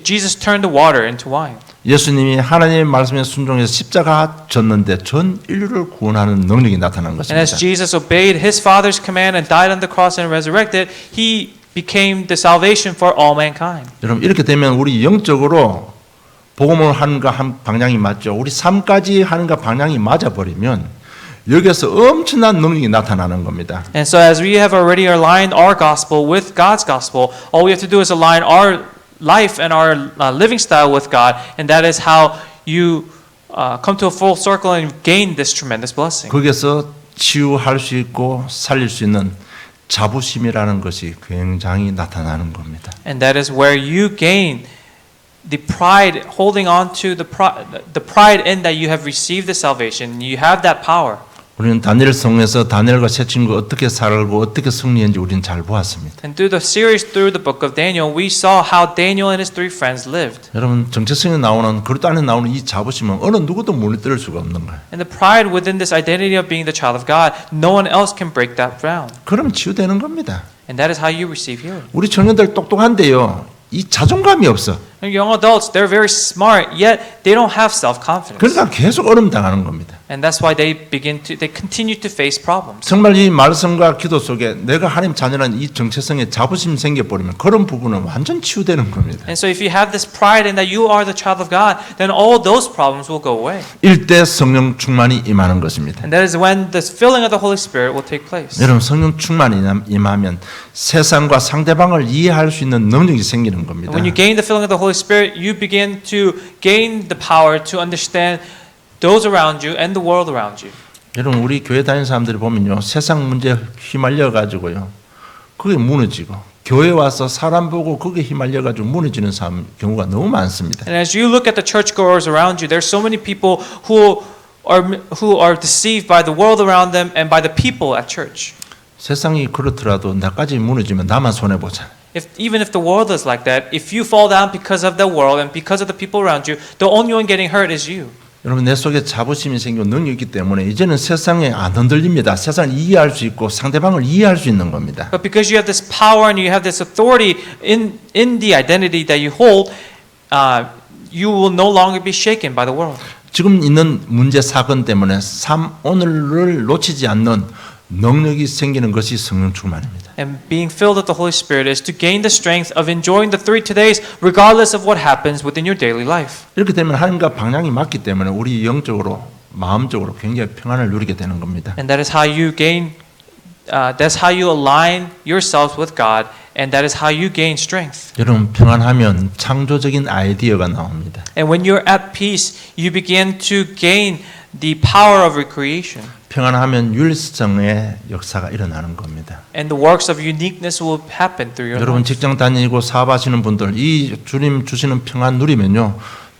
Jesus turned the water into wine. 예수님이 하나님의 말씀에 순종해서 십자가 졌는데 전 인류를 구원하는 능력이 나타난 And 것입니다. as Jesus obeyed his Father's command and died on the cross and resurrected, he became the salvation for all mankind. 여러분 이렇게 되면 우리 영적으로 복음을 하는가 한 방향이 맞죠. 우리 삶까지 하는가 방향이 맞아 버리면 여기서 엄청난 능력이 나타나는 겁니다. And so as we have already aligned our gospel with God's gospel, all we have to do is align our life and our living style with God, and that is how you come to a full circle and gain this tremendous blessing. 거기서 치유할 수 있고 살릴 수 있는 자부심이라는 것이 굉장히 나타나는 겁니다. And that is where you gain the pride, holding on to the pride in that you have received the salvation. You have that power. 우리는 다니엘 성에서 다니엘과 세 친구가 어떻게 살고 어떻게 승리했는지 우리는 잘 보았습니다. And through the series, through the book of Daniel, we saw how Daniel and his three friends lived. 여러분 정체성에 나오는 그릇 안에 나오는 이 자부심은 어느 누구도 무너뜨릴 수가 없는 거예요. And the pride within this identity of being the child of God, no one else can break that down. 그럼 치유되는 겁니다. And that is how you receive healing. 우리 청년들 똑똑한데요. 이 자존감이 없어. And young adults, they're very smart, yet they don't have self-confidence. 그러니까 계속 얼음 당하는 겁니다. And that's why they continue to face problems. 정말 이 말씀과 기도 속에 내가 하나님 자녀라는 이 정체성에 자부심 생겨버리면 그런 부분은 완전 치유되는 겁니다. And so if you have this pride in that you are the child of God, then all those problems will go away. 일대 성령 충만이 임하는 것입니다. And that is when the filling of the Holy Spirit will take place. 여러분 성령 충만이 임하면 세상과 상대방을 이해할 수 있는 능력이 생기는 겁니다. And when you gain the filling of the Holy Spirit, you begin to gain the power to understand those around you and the world around you. 여러분 우리 교회 다니는 사람들이 보면요 세상 문제 휘말려 가지고요 그게 무너지고 교회 와서 사람 보고 그게 휘말려 가지고 무너지는 사람 경우가 너무 많습니다. And as you look at the churchgoers around you, there's so many people who are deceived by the world around them and by the people at church. 세상이 그렇더라도 나까지 무너지면 나만 손해 보자. Even if the world is like that, if you fall down because of the world and because of the people around you, the only one getting hurt is you. 여러분 내 속에 자부심이 생기고 능력이 있기 때문에 이제는 세상에 안 흔들립니다. 세상을 이해할 수 있고 상대방을 이해할 수 있는 겁니다. But because you have this power and you have this authority in the identity that you hold, you will no longer be shaken by the world. 지금 있는 문제 사건 때문에 오늘을 놓치지 않는 능력이 생기는 것이 성령 충만입니다. And being filled with the Holy Spirit is to gain the strength of enjoying the 3 todays regardless of what happens within your daily life. 이렇게 되면 하나님과 방향이 맞기 때문에 우리 영적으로 마음적으로 굉장히 평안을 누리게 되는 겁니다. And that is how you gain that's how you align yourselves with God, and that is how you gain strength. 여러분 평안하면 창조적인 아이디어가 나옵니다. And when you're at peace, you begin to gain the power of recreation. 평안하면 율성의 역사가 일어나는 겁니다. And the works of uniqueness will happen through your 여러분 life. 직장 다니고 사업하시는 분들 이 주님 주시는 평안 누리면요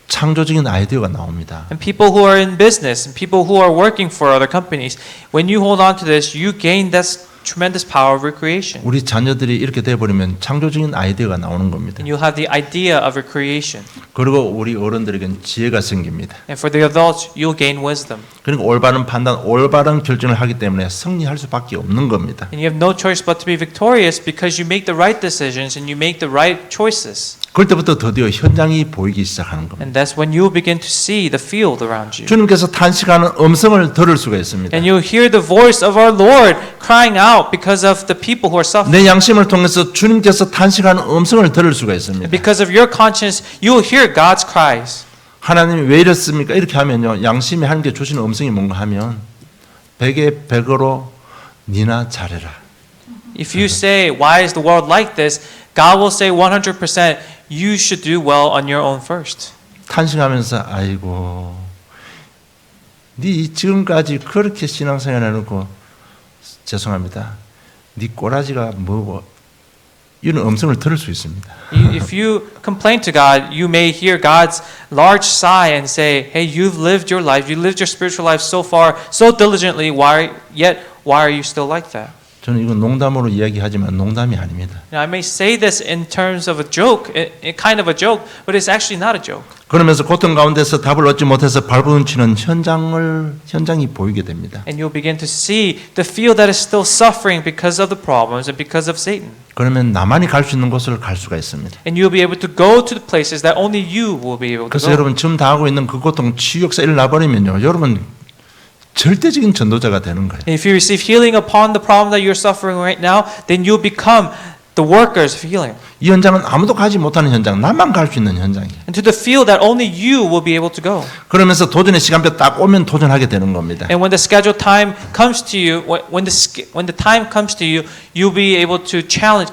창조적인 아이디어가 나옵니다. And people who are in business and people who are working for other companies, when you hold on to this, you gain this tremendous power of recreation. 우리 자녀들이 이렇게 돼버리면 창조적인 아이디어가 나오는 겁니다. And you'll have the idea of recreation. 그리고 우리 어른들에게는 지혜가 생깁니다. And for the adults, you'll gain wisdom. 그러니까 올바른 판단, 올바른 결정을 하기 때문에 승리할 수밖에 없는 겁니다. And you have no choice but to be victorious because you make the right decisions and you make the right choices. 그럴 때부터 드디어 현장이 보이기 시작하는 겁니다. And that's when you will begin to see the field around you. 주님께서 탄식하는 음성을 들을 수가 있습니다. And you'll hear the voice of our Lord crying out because of the people who are suffering. 내 양심을 통해서 주님께서 탄식하는 음성을 들을 수가 있습니다. And because of your conscience, you'll hear God's cries. 하나님이 왜 이랬습니까? 이렇게 하면요. 양심이 하나님께 주시는 음성이 뭔가 하면 100에 100으로 니나 잘해라. If you say, why is the world like this? God will say 100%, you should do well on your own first. 탄식하면서 아이고 네 지금까지 그렇게 신앙생활 해놓고 죄송합니다. 네 꼬라지가 뭐고 이런 음성을 들을 수 있습니다. If you complain to God, you may hear God's large sigh and say, "Hey, you've lived your life. You lived your spiritual life so far, so diligently. Why are you still like that?" 저는 이건 농담으로 이야기하지만 농담이 아닙니다. Now, I may say this in terms of a joke, kind of a joke, but it's actually not a joke. 그러면서 고통 가운데서 답을 얻지 못해서 발부둥치는 현장이 보이게 됩니다. And you'll begin to see the field that is still suffering because of the problems and because of Satan. 그러면 나만이 갈 수 있는 곳을 갈 수가 있습니다. And you'll be able to go to the places that only you will be able to 그래서 go. 여러분 지금 당하고 있는 그 고통 치유역사 일어나버리면요. 여러분 절대적인 전도자가 되는 거예요. And if you receive healing upon the problem that you're suffering right now, then you'll become the workers of healing. 이 현장은 아무도 가지 못하는 현장, 나만 갈 수 있는 현장이에요. And to the field that only you will be able to go. 그러면서 도전의 시간표 딱 오면 도전하게 되는 겁니다. And when the scheduled time comes to you, when the time comes to you, you'll be able to challenge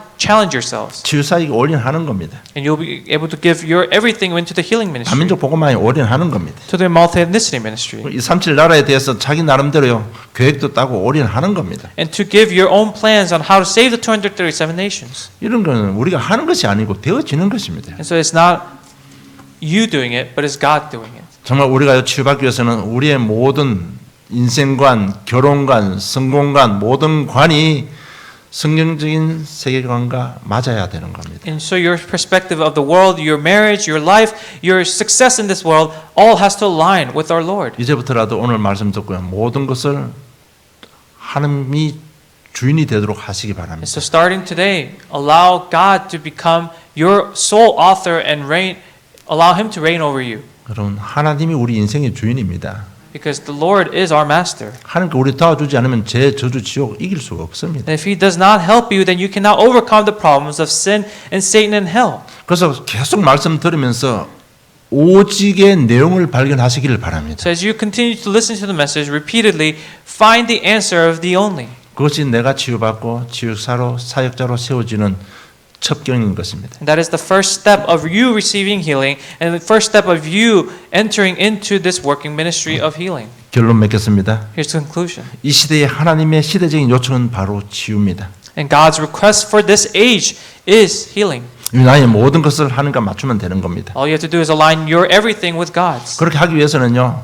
yourselves. 치유사역이 올인하는 겁니다. And you'll be able to give your everything into the healing ministry, 다민족 복음화에 올인하는 겁니다. to the multi-ethnicity ministry, 이 37 나라에 대해서 자기 나름대로요 계획도 따고 올인하는 겁니다. and to give your own plans on how to save the 237 nations. 이런 거는 우리가 하는 것이 아니고 되어지는 것입니다. And so it's not you doing it, but it's God doing it. 정말 우리가 치유받기 위해서는 우리의 모든 인생관, 결혼관, 성공관 모든 관이 성경적인 세계관과 맞아야 되는 겁니다. And so your perspective of the world, your marriage, your life, your success in this world, all has to align with our Lord. 이제부터라도 오늘 말씀 듣고요. 모든 것을 하나님이 주인이 되도록 하시기 바랍니다. And so starting today, allow God to become your sole author and allow Him to reign over you. 여러분, 하나님이 우리 인생의 주인입니다. Because the Lord is our master. 하나님께 우리 도와주지 않으면 죄, 저주, 지옥 이길 수가 없습니다. And if He does not help you, then you cannot overcome the problems of sin and Satan and hell. 그래서 계속 말씀 들으면서 오직의 내용을 발견하시기를 바랍니다. So as you continue to listen to the message repeatedly, find the answer of the only. 그것이 내가 치유받고 치유사로 사역자로 세워지는 첩경인 것입니다. And that is the first step of you receiving healing and the first step of you entering into this working ministry of healing. 결론 맺겠습니다. Here's the conclusion. 이 시대의 하나님의 시대적인 요청은 바로 치유입니다. And God's request for this age is healing. 나의 모든 것을 하나님과 맞추면 되는 겁니다. All you have to do is align your everything with God's. 그렇게 하기 위해서는요.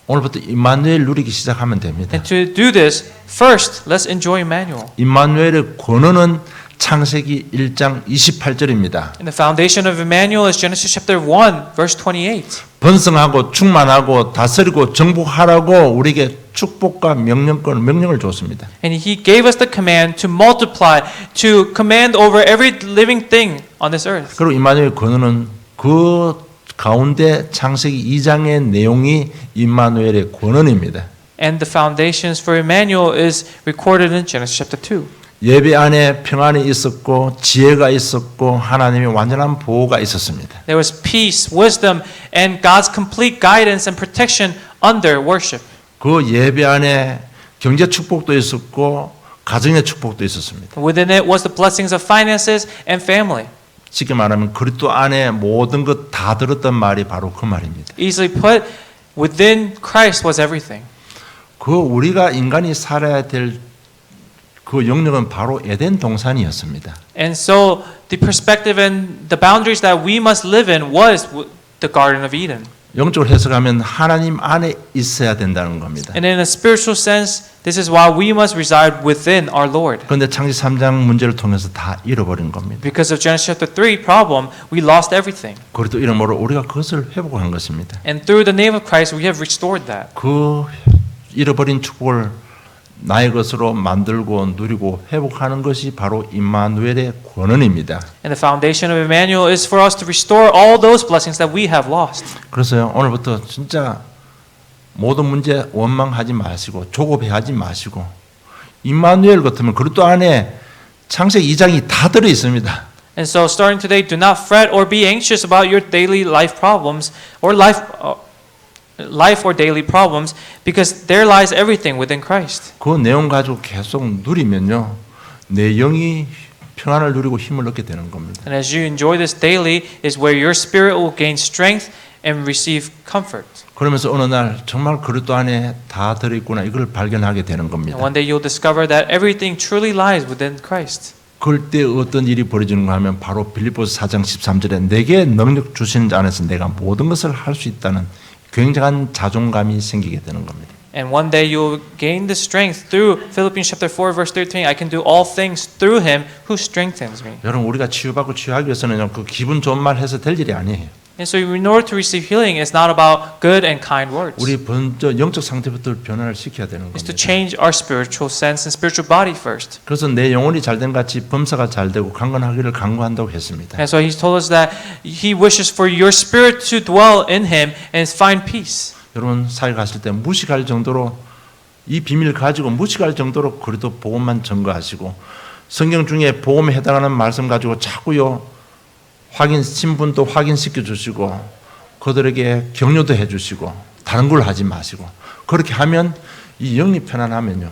오늘부터 임마누엘 누리기 시작하면 됩니다. And to do this, first, let's enjoy Emmanuel. 임마누엘의 권한은 창세기 1장 28절입니다. And the foundation of Emmanuel is Genesis chapter 1, verse 28. 번성하고 충만하고 다스리고 정복하라고 우리에게 축복과 명령을 줬습니다. And He gave us the command to multiply, to command over every living thing on this earth. 그리고 임마누엘 권한은 그 가운데 창세기 2장의 내용이 임마누엘의 권한입니다. And the foundations for Emmanuel is recorded in Genesis chapter 2. 예배 안에 평안이 있었고 지혜가 있었고 하나님의 완전한 보호가 있었습니다. There was peace, wisdom, and God's complete guidance and protection under worship. 그 예배 안에 경제 축복도 있었고 가정의 축복도 있었습니다. Within it was the blessings of finances and family. 쉽게 말하면 그리스도 안에 모든 것 다 들었던 말이 바로 그 말입니다. Easily put, within Christ was everything. 그 우리가 인간이 살아야 될 그 영역은 바로 에덴 동산이었습니다. And so the perspective and the boundaries that we must live in was the Garden of Eden. 영적으로 해석하면 하나님 안에 있어야 된다는 겁니다. And in a spiritual sense, this is why we must reside within our Lord. 그런데 창세기 3장 문제를 통해서 다 잃어버린 겁니다. Because of Genesis chapter 3 problem, we lost everything. 그리스도 이름으로 우리가 그것을 회복한 것입니다. And through the name of Christ, we have restored that. 그 잃어버린 축복을 나의 것으로 만들고 누리고 회복하는 것이 바로 임마누엘의 권한입니다. And the foundation of Emmanuel is for us to restore all those blessings that we have lost. 그래서요 오늘부터 진짜 모든 문제 원망하지 마시고 조급해하지 마시고 임마누엘 같으면 그리스도 안에 창세기 2장이 다 들어 있습니다. And so starting today, do not fret or be anxious about your daily life problems or life or daily problems, because there lies everything within Christ. 그 내용 가지고 계속 누리면요 내 영이 평안을 누리고 힘을 얻게 되는 겁니다. And as you enjoy this daily is where your spirit will gain strength and receive comfort. 그러면서 어느 날 정말 그리스도 안에 다 들어있구나 이걸 발견하게 되는 겁니다. And one day you'll discover that everything truly lies within Christ. 그럴 때 어떤 일이 벌어지는가 하면 바로 빌립보서 4장 13절에 내게 능력 주신 자 안에서 내가 모든 것을 할 수 있다는 굉장한 자존감이 생기게 되는 겁니다. And one day you'll gain the strength through Philippians chapter 4 verse 13. I can do all things through him who strengthens me. 여러분 우리가 치유받고 치유하기 위해서는 그 기분 좋은 말 해서 될 일이 아니에요. And so in order to receive healing, it's not about good and kind words. 우리 먼저 영적 상태부터 변화를 시켜야 되는 It's to 겁니다. change our spiritual sense and spiritual body first. 그래서 내 영혼이 잘된 같이 범사가 잘되고 강건하기를 간구한다고 했습니다. And so he's told us that he wishes for your spirit to dwell in him and find peace. 여러분 사회 가실 때 무식할 정도로 이 비밀 가지고 무식할 정도로 그래도 복음만 전거하시고 성경 중에 복음에 해당하는 말씀 가지고 자꾸요 확인 신분도 확인시켜 주시고 그들에게 격려도 해 주시고 다른 걸 하지 마시고 그렇게 하면 이 영이 편안하면요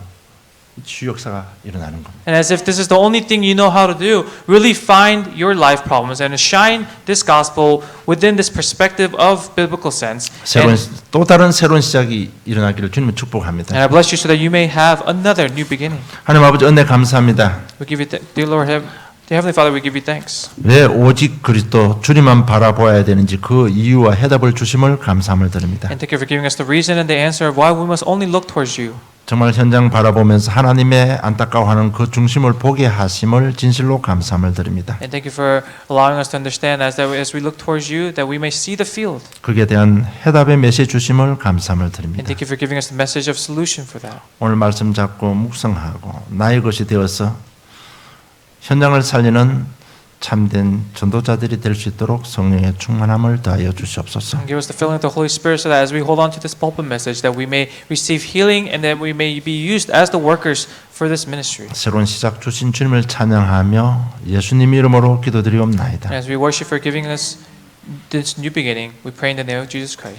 치유 역사가 일어나는 겁니다. And as if this is the only thing you know how to do, really find your life problems and shine this gospel within this perspective of biblical sense. 새로운 또 다른 새로운 시작이 일어나기를 주님을 축복합니다. And I bless you so that you may have another new beginning. 하나님 아버지 은혜 감사합니다. We give you, dear Lord, dear Heavenly Father, we give you thanks. 왜 오직 그리스도 주님만 바라보아야 되는지 그 이유와 해답을 주심을 감사함을 드립니다. And thank you for giving us the reason and the answer of why we must only look towards you. 정말 현장 바라보면서 하나님의 안타까워하는 그 중심을 보게 하심을 진실로 감사함을 드립니다. And thank you for allowing us to understand as we look towards you that we may see the field. 그에 대한 해답의 메시지 주심을 감사함을 And 드립니다. thank you for giving us the message of solution for that. 오늘 말씀 잡고 묵상하고 나의 것이 되어서 현장을 살리는 참된 전도자들이 될 수 있도록 성령의 충만함을 더하여 주시옵소서. And give us the filling of the Holy Spirit so that as we hold on to this pulpit message that we may receive healing and that we may be used as the workers for this ministry. 새로운 시작 주신 주님을 찬양하며 예수님 이름으로 기도드리옵나이다. And as we worship for giving us this new beginning, we pray in the name of Jesus Christ.